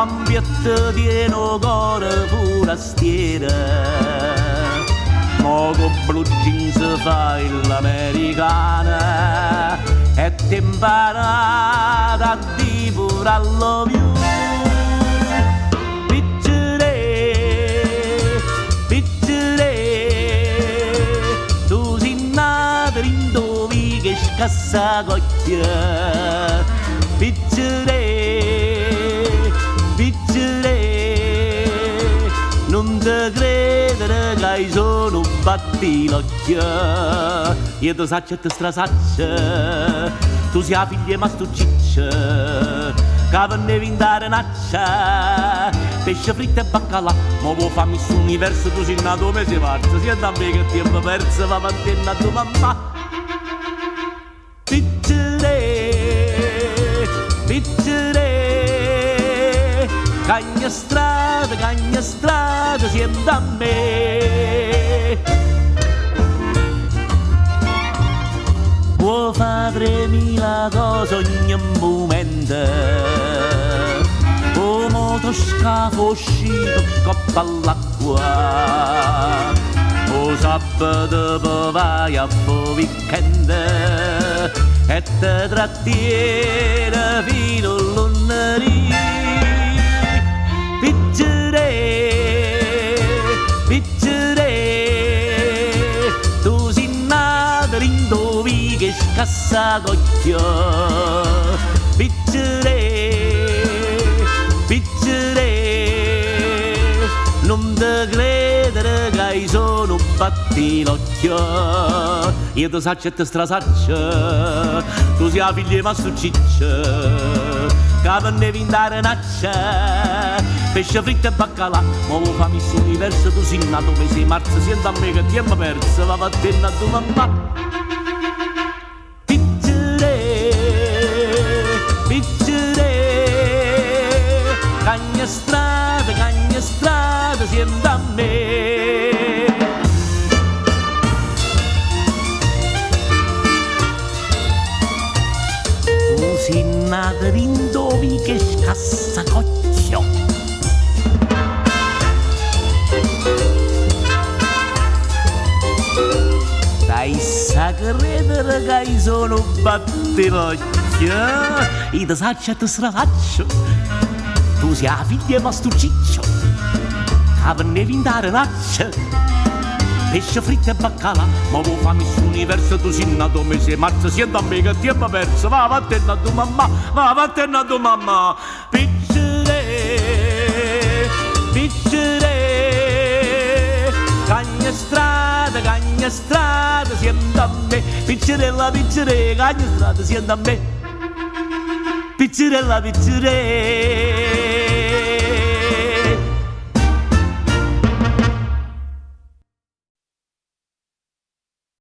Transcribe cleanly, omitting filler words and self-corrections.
un piatto pieno cuore forastiera. Mo con blue jeans fai l'americana e ti imparata a dire pure I love you. Piccere, piccere, tu sei nato in dove che scassa cocchia. Piccere, piccere, non te credere che sono un battilocchio. Io ti saccio e ti strasaccio, tu sei la figlia ma stu ciccia, che venne vindare naccia, pesce fritto e baccalà. Ma vuoi farmi su universo, tu sei nato mese marzo, sia da me che tempo perso, ma mantenna tua mamma. Piccere, piccere, cagna strada, siamo da me. Può fare mille cose ogni momento, o motoscafo uscito scoppa all'acqua, o sabato poi vai a fare weekend e te trattiene fino a lunedì. Piccere, piccere, tu sei nato in dove che scassa cocchio. Piccere, piccere, non te credere che sono un battilocchio. Io ti saccio e ti strasaccio, tu sei la figlia ma su ciccia, che venne vindare naccia, pesce fritto e baccalà. Ma vuoi farmi su universo, tu sei nato mese marzo, senti a me che tempo perso, va a tenere a tua mamma. Piccere, piccere, cagna strada, senti a me. Tu sei nato in dove che scassa cocchio. Dai sa credere che sono un battilocchio. Io ti saccio e ti strasaccio, tu sei la figlia ma stu ciccio, che venne vindare naccia, pesce fritto e baccalà. Ma vuoi farmi su universo, tu sei nato mese marzo, senti a me che tempo perso, va a tenere a tua mamma, va a tenere a tua mamma. Piccere, piccere, cagna strada, senti a me. Piccerella, piccere, cagna strada, senti a me. Piccirella, piccere.